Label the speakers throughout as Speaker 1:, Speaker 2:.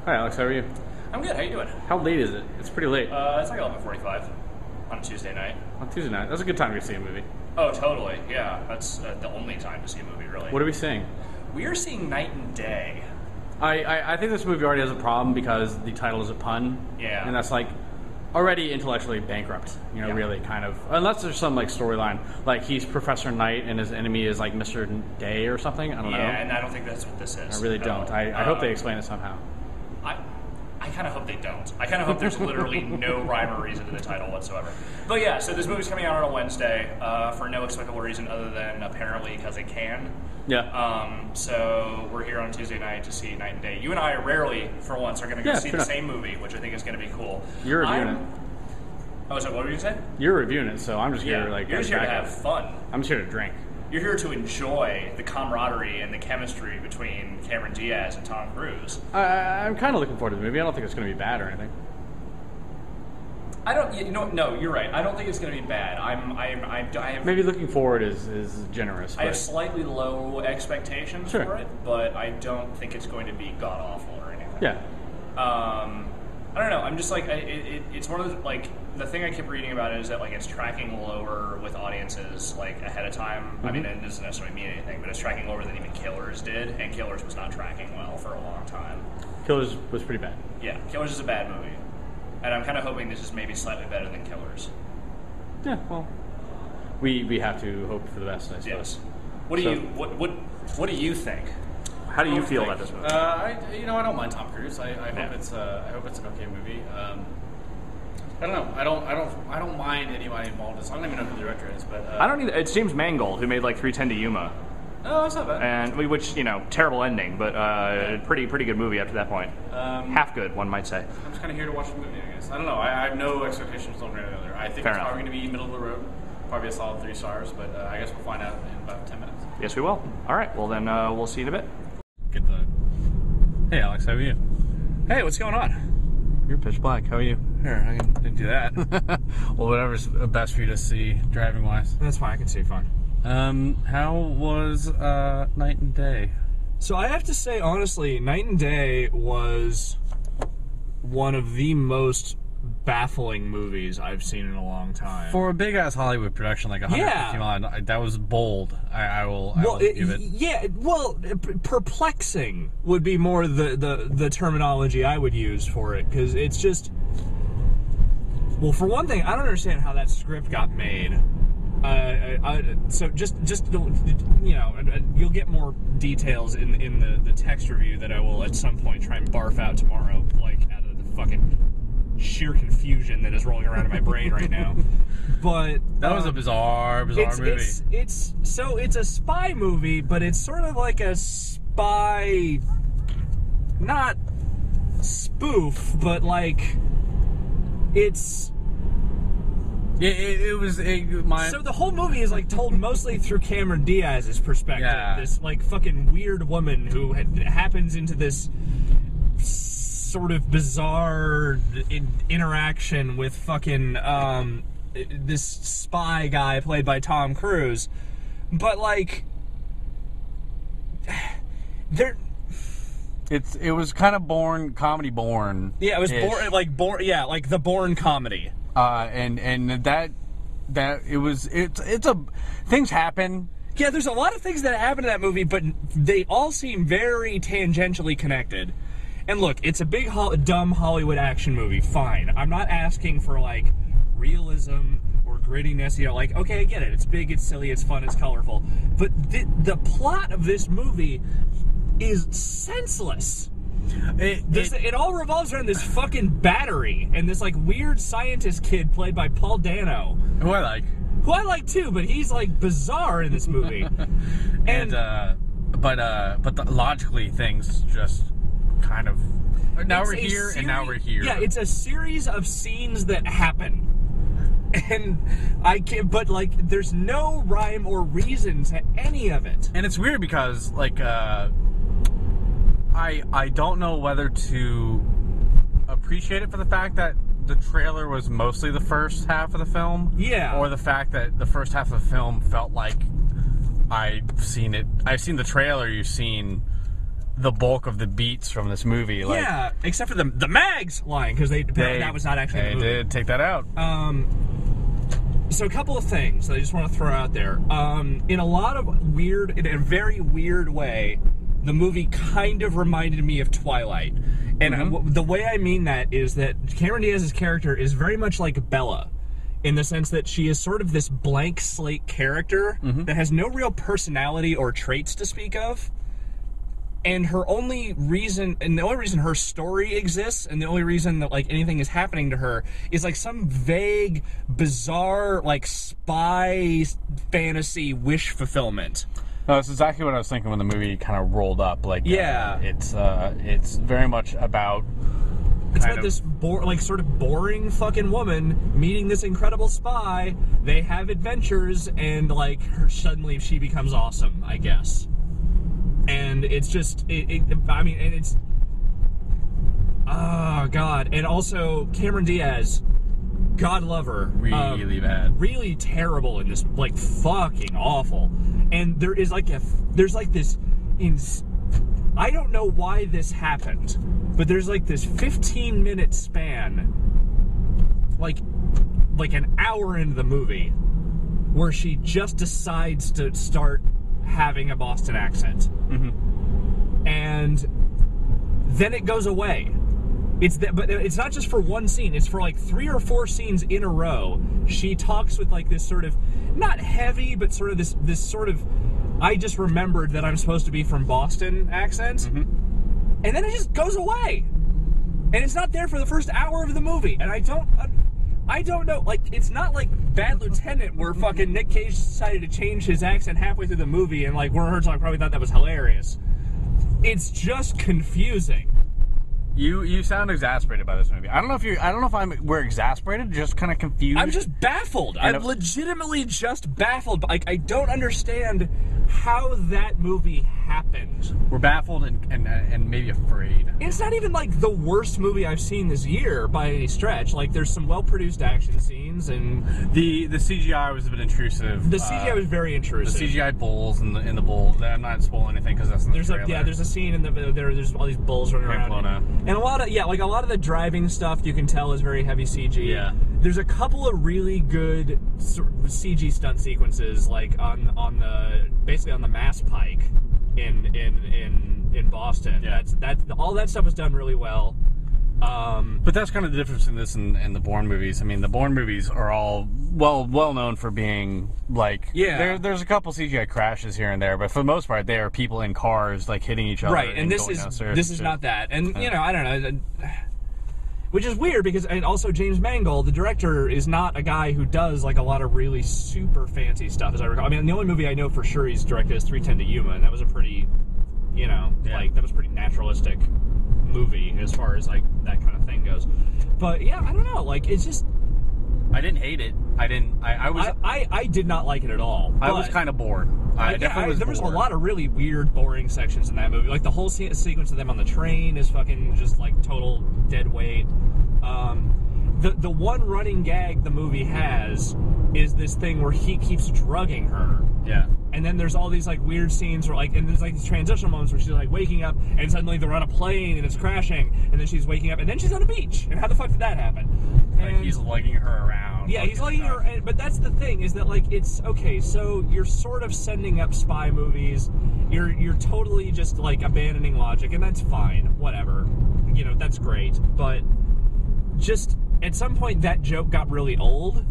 Speaker 1: Hi, Alex. How are you?
Speaker 2: I'm good. How you doing?
Speaker 1: How late is it? It's pretty late.
Speaker 2: It's like 11:45 on a Tuesday night.
Speaker 1: On Tuesday night. That's a good time to see a movie.
Speaker 2: Oh, totally. Yeah, that's the only time to see a movie, really.
Speaker 1: What are we seeing?
Speaker 2: We are seeing Night and Day.
Speaker 1: I think this movie already has a problem because the title is a pun.
Speaker 2: Yeah.
Speaker 1: And that's like already intellectually bankrupt,
Speaker 2: Yeah.
Speaker 1: really kind of. Unless there's some like storyline, like he's Professor Night and his enemy is like Mr. Day or something. I don't know.
Speaker 2: Yeah, and I don't think that's what this is.
Speaker 1: I really don't. I hope they explain it somehow.
Speaker 2: I kind of hope they don't. I kind of hope there's literally no rhyme or reason to the title whatsoever. But yeah, so this movie's coming out on a Wednesday for no explicable reason other than apparently because it can.
Speaker 1: Yeah.
Speaker 2: So we're here on Tuesday night to see Night and Day. You and I rarely, for once, are going to go see the same movie, which I think is going to be cool.
Speaker 1: You're reviewing it.
Speaker 2: Oh, so what were you saying?
Speaker 1: You're reviewing it, so I'm just here like.
Speaker 2: You're just here to have fun.
Speaker 1: I'm just here to drink.
Speaker 2: You're here to enjoy the camaraderie and the chemistry between Cameron Diaz and Tom Cruise.
Speaker 1: I'm kind of looking forward to the movie. I don't think it's going to be bad or anything.
Speaker 2: I don't. No, you're right. I don't think it's going to be bad. I have
Speaker 1: maybe looking forward is generous.
Speaker 2: I have slightly low expectations for it, but I don't think it's going to be god awful or anything.
Speaker 1: Yeah.
Speaker 2: I don't know. I'm just like it's one of the, like the thing I keep reading about it is that like it's tracking lower with audiences like ahead of time. Mm-hmm. I mean, it doesn't necessarily mean anything, but it's tracking lower than even Killers did, and Killers was not tracking well for a long time.
Speaker 1: Killers was pretty bad.
Speaker 2: Yeah, Killers is a bad movie, and I'm kind of hoping this is maybe slightly better than Killers.
Speaker 1: Yeah, well, we have to hope for the best, I suppose.
Speaker 2: Yes. What do you think?
Speaker 1: How do you feel about this movie?
Speaker 3: I don't mind Tom Cruise. I hope it's an okay movie. I don't know. I don't mind anybody involved. I don't even know who the director is, but
Speaker 2: I don't either. It's James Mangold who made like 3:10 to Yuma.
Speaker 3: Oh, that's not bad.
Speaker 2: And which terrible ending, but pretty good movie after that point. Half good, one might say.
Speaker 3: I'm just kind of here to watch the movie, I guess. I don't know. I have no expectations one way or the other. I think
Speaker 2: Fair
Speaker 3: it's
Speaker 2: enough.
Speaker 3: probably going to be middle of the road. Probably a solid 3 stars, but I guess we'll find out in about 10 minutes.
Speaker 2: Yes, we will. All right. Well, then we'll see you in a bit.
Speaker 1: Get the. Hey, Alex, how are you?
Speaker 2: Hey, what's going on?
Speaker 1: You're pitch black. How are you?
Speaker 3: Here, I can do that.
Speaker 1: Well, whatever's best for you to see driving wise.
Speaker 3: That's fine. I can see fine.
Speaker 1: How was Night and Day?
Speaker 4: So I have to say, honestly, Night and Day was one of the most baffling movies I've seen in a long time.
Speaker 1: For a big ass Hollywood production like 150 miles, that was bold. I will give it.
Speaker 4: Yeah, well, perplexing would be more the terminology I would use for it, because it's just. Well, for one thing, I don't understand how that script got made. So just you'll get more details in the text review that I will at some point try and barf out tomorrow, like out of the fucking sheer confusion that is rolling around in my brain right now. But
Speaker 1: that was a bizarre movie.
Speaker 4: It's a spy movie, but it's sort of like a spy, not spoof, but like it's.
Speaker 1: Yeah, it was
Speaker 4: So the whole movie is like told mostly through Cameron Diaz's perspective.
Speaker 1: Yeah.
Speaker 4: This like fucking weird woman who happens into this sort of bizarre interaction with fucking this spy guy played by Tom Cruise. But like
Speaker 1: it was kind of comedy born.
Speaker 4: Yeah, it was like the Bourne comedy.
Speaker 1: And that things happen.
Speaker 4: Yeah, there's a lot of things that happen in that movie, but they all seem very tangentially connected. And look, it's a big, dumb Hollywood action movie. Fine. I'm not asking for, like, realism or grittiness. Like, okay, I get it. It's big, it's silly, it's fun, it's colorful. But the plot of this movie is senseless. It all revolves around this fucking battery and this, like, weird scientist kid played by Paul Dano.
Speaker 1: Who I like
Speaker 4: too, but he's, like, bizarre in this movie.
Speaker 1: But logically things just kind of. Now we're here, and now we're here.
Speaker 4: Yeah, it's a series of scenes that happen. And I can't, but like, there's no rhyme or reason to any of it.
Speaker 1: And it's weird because, like, I don't know whether to appreciate it for the fact that the trailer was mostly the first half of the film.
Speaker 4: Yeah.
Speaker 1: Or the fact that the first half of the film felt like I've seen the trailer you've seen the bulk of the beats from this movie. Like,
Speaker 4: yeah, except for the Mags line, because that was not actually in the movie.
Speaker 1: They did take that out.
Speaker 4: So a couple of things that I just want to throw out there. In a very weird way, the movie kind of reminded me of Twilight. And the way I mean that is that Cameron Diaz's character is very much like Bella, in the sense that she is sort of this blank slate character that has no real personality or traits to speak of. And the only reason her story exists, and the only reason that like anything is happening to her, is like some vague, bizarre, like spy fantasy wish fulfillment.
Speaker 1: No, that's exactly what I was thinking when the movie kind of rolled up. Like,
Speaker 4: yeah,
Speaker 1: it's very much about.
Speaker 4: It's about this sort of boring fucking woman meeting this incredible spy. They have adventures, and like suddenly she becomes awesome, I guess. And it's just, it's, oh god. And also Cameron Diaz, God love her,
Speaker 1: really bad,
Speaker 4: really terrible in this, like fucking awful. And there's this, I don't know why this happened, but there's like this 15-minute span, like an hour into the movie, where she just decides to start having a Boston accent. And then it goes away. But it's not just for one scene. It's for like 3 or 4 scenes in a row. She talks with like this sort of, not heavy, but sort of this sort of, I just remembered that I'm supposed to be from Boston accent. And then it just goes away. And it's not there for the first hour of the movie. And I don't know, like, it's not like Bad Lieutenant where fucking Nick Cage decided to change his accent halfway through the movie and like Werner Herzog probably thought that was hilarious. It's just confusing.
Speaker 1: You sound exasperated by this movie. I don't know if we're exasperated, just kind of confused.
Speaker 4: I'm just baffled. I'm legitimately just baffled. Like, I don't understand how that movie happened.
Speaker 1: We're baffled and maybe afraid.
Speaker 4: It's not even like the worst movie I've seen this year by any stretch. Like, there's some well-produced action scenes, and
Speaker 1: the CGI was a bit intrusive.
Speaker 4: The CGI was very intrusive.
Speaker 1: The CGI bulls in the bull. I'm not spoiling anything because that's in the trailer.
Speaker 4: There's a scene in there's all these bulls running around. And a lot of the driving stuff you can tell is very heavy CG.
Speaker 1: Yeah.
Speaker 4: There's a couple of really good CG stunt sequences, like basically on the Mass Pike in Boston.
Speaker 1: Yeah.
Speaker 4: That's all that stuff was done really well.
Speaker 1: But that's kind of the difference in this and the Bourne movies. I mean, the Bourne movies are all well known for being like, there's a couple CGI crashes here and there, but for the most part, they are people in cars like hitting each other.
Speaker 4: Right, and this is not that. And I don't know, which is weird because, and also James Mangold, the director, is not a guy who does like a lot of really super fancy stuff, as I recall. I mean, the only movie I know for sure he's directed is 3:10 to Yuma, and that was a pretty, that was pretty naturalistic movie as far as like that kind of thing goes. But yeah, I don't know, like, it's just,
Speaker 1: I didn't hate it. I
Speaker 4: did not like it at all.
Speaker 1: I was kind of bored.
Speaker 4: There was a lot of really weird, boring sections in that movie. Like the whole sequence of them on the train is fucking just like total dead weight. The one running gag the movie has is this thing where he keeps drugging her.
Speaker 1: Yeah.
Speaker 4: And then there's all these like weird scenes where and there's like these transitional moments where she's like waking up and suddenly they're on a plane and it's crashing and then she's waking up and then she's on a beach. And how the fuck did that happen?
Speaker 1: Like he's lugging her around.
Speaker 4: Yeah, he's lugging her, but that's the thing, is that like, it's okay, so you're sort of sending up spy movies, you're totally just like abandoning logic, and that's fine, whatever, that's great, but just at some point that joke got really old,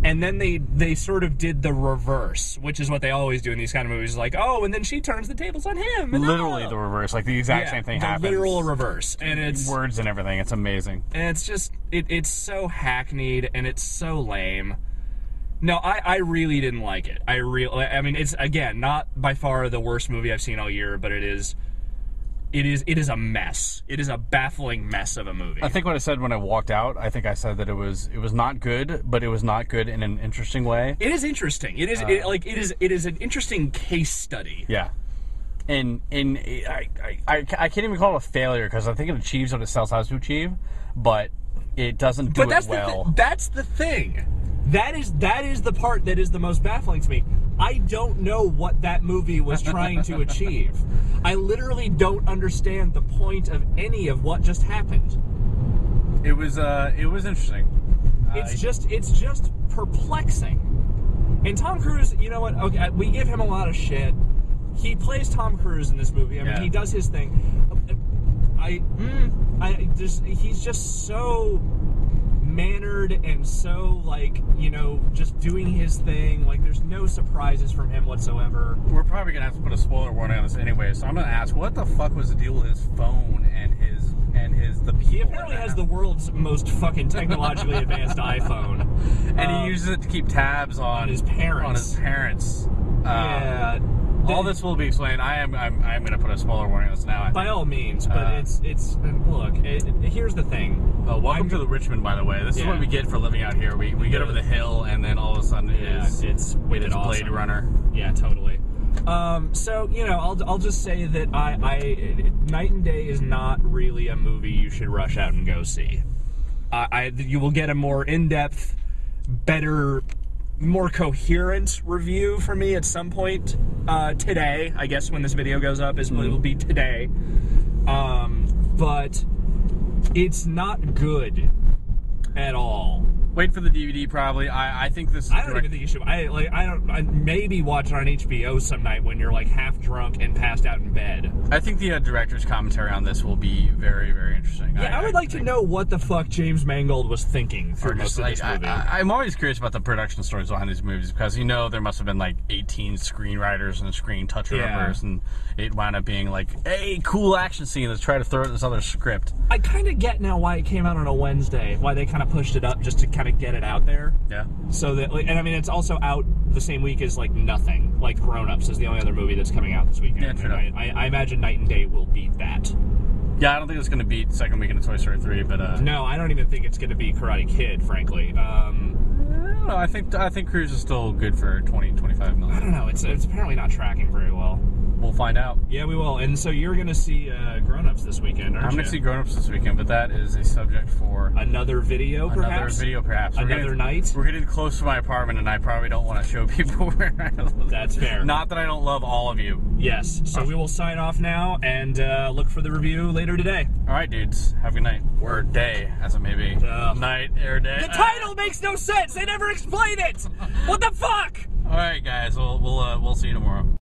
Speaker 4: and then they sort of did the reverse, which is what they always do in these kind of movies, like, oh, and then she turns the tables on him. And
Speaker 1: literally the reverse, like the exact same thing happens.
Speaker 4: The literal reverse. And it's
Speaker 1: words and everything, it's amazing.
Speaker 4: And it's just, it's so hackneyed, and it's so lame. No, I really didn't like it. I mean, it's, again, not by far the worst movie I've seen all year, but it is a mess. It is a baffling mess of a movie.
Speaker 1: I think what I said when I walked out, I think I said that it was not good, but it was not good in an interesting way.
Speaker 4: It is interesting. It is it is an interesting case study.
Speaker 1: Yeah. And I can't even call it a failure because I think it achieves what it sells out to achieve, but it doesn't do it well.
Speaker 4: That's the thing. That is the part that is the most baffling to me. I don't know what that movie was trying to achieve. I literally don't understand the point of any of what just happened.
Speaker 1: It was interesting.
Speaker 4: It's just perplexing. And Tom Cruise, you know what? Okay, we give him a lot of shit. He plays Tom Cruise in this movie. I mean, he does his thing. He's just so mannered and so, like, you know, just doing his thing. Like, there's no surprises from him whatsoever.
Speaker 1: We're probably gonna have to put a spoiler warning on this anyway, so I'm gonna ask, what the fuck was the deal with his phone and the people?
Speaker 4: He apparently has the world's most fucking technologically advanced iPhone,
Speaker 1: and he uses it to keep tabs on
Speaker 4: his parents.
Speaker 1: Yeah. All this will be explained. I'm going to put a spoiler warning on this now.
Speaker 4: By all means, but it's look. Here's the thing.
Speaker 1: Welcome to the Richmond, by the way. This is what we get for living out here. We get over the hill, and then all of a sudden it's Blade
Speaker 4: awesome.
Speaker 1: Runner.
Speaker 4: Yeah, totally. So you know, I'll just say that Night and Day is not really a movie you should rush out and go see. You will get a more in-depth, better, more coherent review from me at some point today. I guess when this video goes up, it will be today. But it's not good at all.
Speaker 1: Wait for the DVD, probably. I think this is
Speaker 4: I don't even think you should. I maybe watch it on HBO some night when you're like half drunk and passed out in bed.
Speaker 1: I think the director's commentary on this will be very, very interesting.
Speaker 4: Yeah, I would like to know what the fuck James Mangold was thinking through most of this movie.
Speaker 1: I'm always curious about the production stories behind these movies because, you know, there must have been like 18 screenwriters and screen touch-uppers, and it wound up being like, hey, cool action scene, let's try to throw it in this other script.
Speaker 4: I kind of get now why it came out on a Wednesday, why they kind of pushed it up just to kind of get it out there.
Speaker 1: Yeah.
Speaker 4: So that, and I mean, it's also out the same week as like Nothing. Like Grown Ups is the only other movie that's coming out this weekend.
Speaker 1: Yeah, true.
Speaker 4: I imagine Night and Day will beat that.
Speaker 1: Yeah, I don't think it's going to beat second weekend of Toy Story 3, but
Speaker 4: no, I don't even think it's going to be Karate Kid, frankly.
Speaker 1: I don't know. I think Cruise is still good for 20-25 million.
Speaker 4: I don't know. It's apparently not tracking very well.
Speaker 1: We'll find out.
Speaker 4: Yeah, we will. And so you're going to see Grown Ups this weekend, aren't you?
Speaker 1: I'm going to see Grown Ups this weekend, but that is a subject for
Speaker 4: another video, perhaps. Another night.
Speaker 1: We're getting close to my apartment, and I probably don't want to show people where I live.
Speaker 4: That's fair.
Speaker 1: Not that I don't love all of you.
Speaker 4: Yes. So we will sign off now and look for the review later today.
Speaker 1: All right, dudes. Have a good night. Or day, as it may be. Night or day.
Speaker 4: The title makes no sense. They never explain it. What the fuck?
Speaker 1: All right, guys. We'll see you tomorrow.